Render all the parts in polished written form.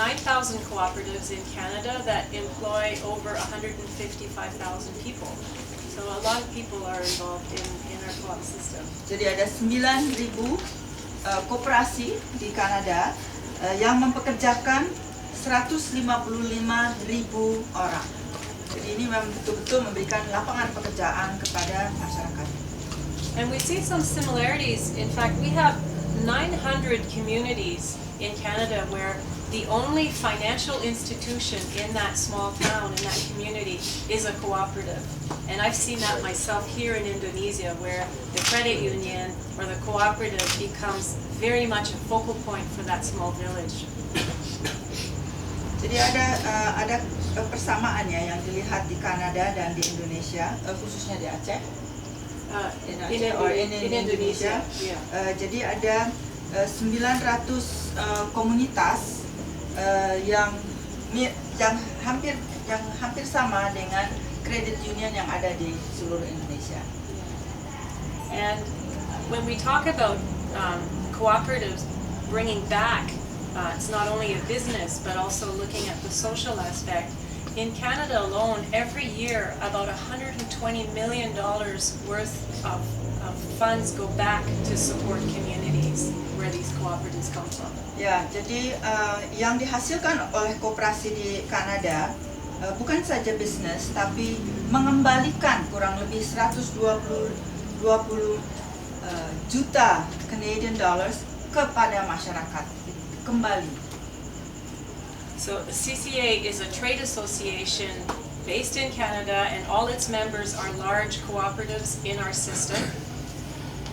9,000 cooperatives in Canada that employ over 155,000 people. So a lot of people are involved in our co-op system. Jadi ada 9.000 koperasi di Kanada yang mempekerjakan 155.000 orang. Jadi ini memang betul-betul memberikan lapangan pekerjaan kepada masyarakat. And we see some similarities. In fact, we have 900 communities in Canada where the only financial institution in that small town, in that community, is a cooperative. And I've seen that myself here in Indonesia, where the credit union or the cooperative becomes very much a focal point for that small village. Jadi ada persamaannya yang dilihat di Kanada dan di Indonesia, khususnya di Aceh. In Indonesia. Yeah. Jadi ada 900 komunitas yang hampir sama dengan credit union yang ada di seluruh Indonesia. And when we talk about cooperatives bringing back, it's not only a business but also looking at the social aspect. In Canada alone, every year about $120 million worth of funds go back to support communities where these cooperatives come from. Ya, jadi yang dihasilkan oleh koperasi di Kanada bukan saja bisnis, tapi mengembalikan kurang lebih 120 juta Canadian dollars kepada masyarakat kembali. So the CCA is a trade association based in Canada, and all its members are large cooperatives in our system.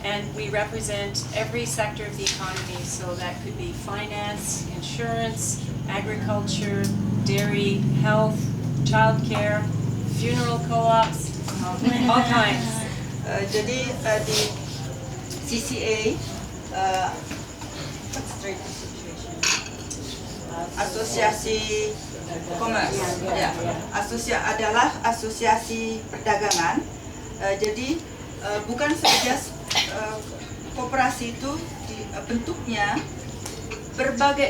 And we represent every sector of the economy, so that could be finance, insurance, agriculture, dairy, health, childcare, funeral co-ops, all kinds. Jadi di CCA, what's the trade association? Asosiasi Commerce, ya. Adalah asosiasi perdagangan. Jadi bukan saja koperasi itu bentuknya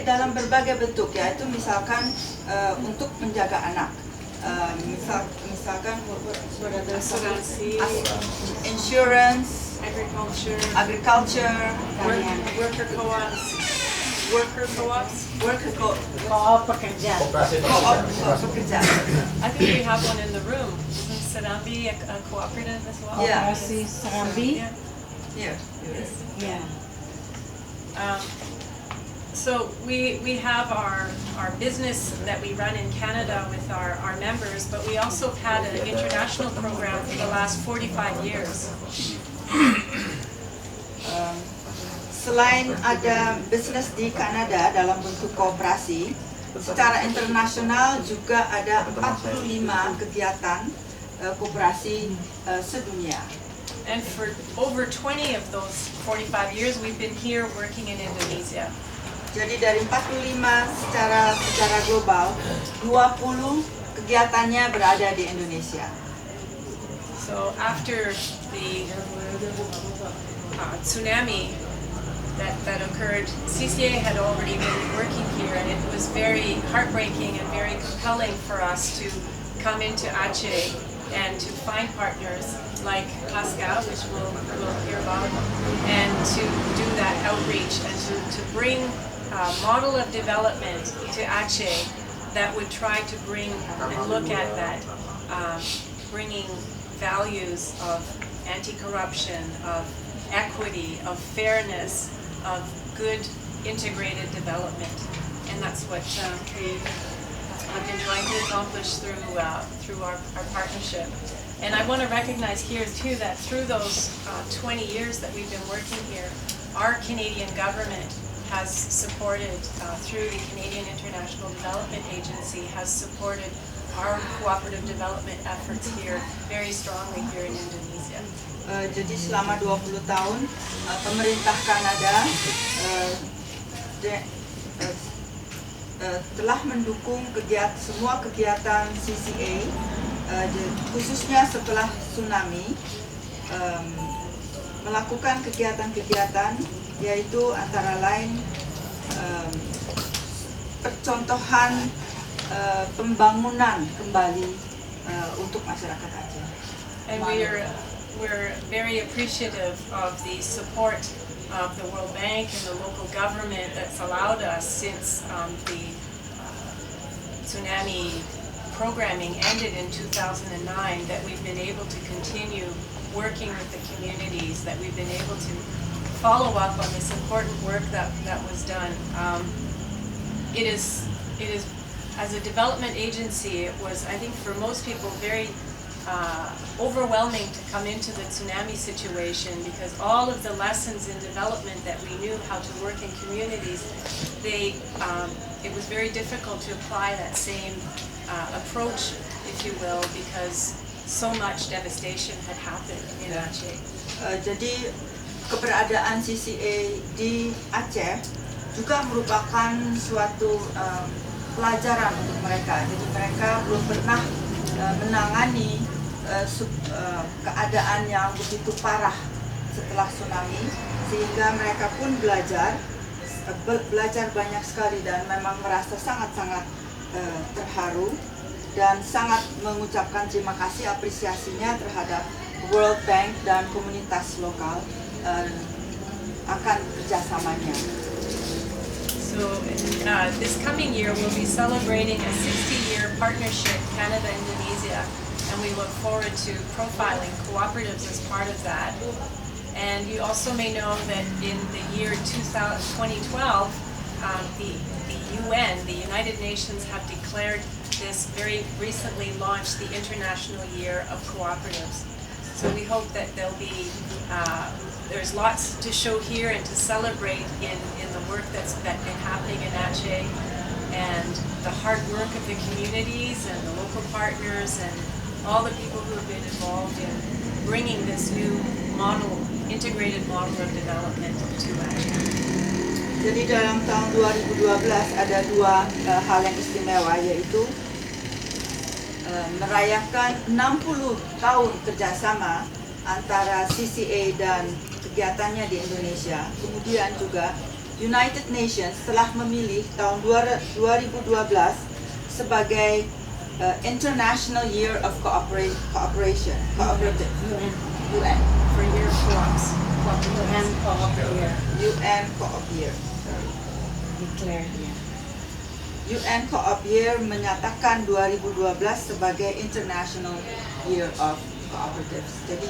dalam berbagai bentuk, yaitu misalkan untuk menjaga anak, misalkan Asuransi, insurance, agriculture, worker co-ops. Pekerja. pekerja. I think we have one in the room. Isn't Serambi a cooperative as well? Yeah. Koperasi Serambi. Yeah. Yeah. So we have our business that we run in Canada with our members, but we also had an international program for the last 45 years. Selain ada bisnis di Kanada dalam bentuk koperasi, secara internasional juga ada 45 kegiatan koperasi sedunia. And for over 20 of those 45 years, we've been here working in Indonesia. Jadi dari 45 secara global, 20 kegiatannya berada di Indonesia. So after the tsunami that occurred, CCA had already been working here, and it was very heartbreaking and very compelling for us to come into Aceh and to find partners like Pascal, which we'll hear about, and to do that outreach and to bring a model of development to Aceh that would try to bring and look at that, bringing values of anti-corruption, of equity, of fairness, of good integrated development, and that's what we have been trying to accomplish through our partnership. And I want to recognize here too that through those 20 years that we've been working here, our Canadian government has supported, through the Canadian International Development Agency, has supported our cooperative development efforts here very strongly here in Indonesia. Jadi selama 20 tahun pemerintah Kanada telah mendukung semua kegiatan CCA, khususnya setelah tsunami, melakukan kegiatan-kegiatan yaitu antara lain percontohan pembangunan kembali untuk masyarakat Aceh. And we're very appreciative of the support of the World Bank and the local government that's allowed us since the tsunami programming ended in 2009, that we've been able to continue working with the communities, that we've been able to follow up on this important work that was done. It is as a development agency, it was, I think, for most people very overwhelming to come into the tsunami situation, because all of the lessons in development that we knew how to work in communities, it was very difficult to apply that same approach, if you will, because so much devastation had happened in Aceh. Jadi keberadaan CCA di Aceh juga merupakan suatu pelajaran untuk mereka. Jadi mereka belum pernah menangani keadaan yang begitu parah setelah tsunami, sehingga mereka pun belajar banyak sekali dan memang merasa sangat-sangat terharu dan sangat mengucapkan terima kasih apresiasinya terhadap World Bank dan komunitas lokal akan kerjasamanya. So this coming year we'll be celebrating a 60-year partnership Canada-Indonesia, and we look forward to profiling cooperatives as part of that. And you also may know that in the year 2012, the UN, the United Nations, have declared this very recently launched the International Year of Cooperatives. So we hope that there's lots to show here and to celebrate in the work that's been happening in Aceh, and the hard work of the communities and the local partners and all the people who have been involved in bringing this new model, integrated model of development to Aceh. Jadi dalam tahun 2012 ada dua hal yang istimewa, yaitu merayakan 60 tahun kerjasama antara CCA dan kegiatannya di Indonesia. Kemudian juga United Nations telah memilih tahun 2012 sebagai International Year of Cooperation, Cooperative, UN. For Year of Co-ops. UN Co-op Year. UN Co-op Year. Declare ya. UN Co-op Year menyatakan 2012 sebagai International Year of Cooperatives. Jadi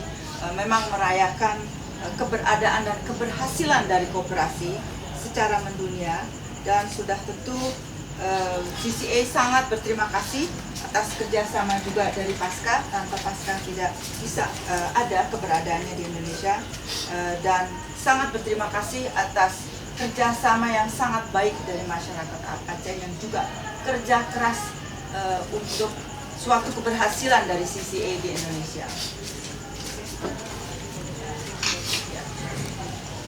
memang merayakan keberadaan dan keberhasilan dari koperasi secara mendunia, dan sudah tentu CCA sangat berterima kasih atas kerjasama juga dari Pasca. Tanpa Pasca tidak bisa ada keberadaannya di Indonesia, dan sangat berterima kasih atas kerjasama yang sangat baik dari masyarakat Aceh yang juga kerja keras untuk suatu keberhasilan dari CCA di Indonesia.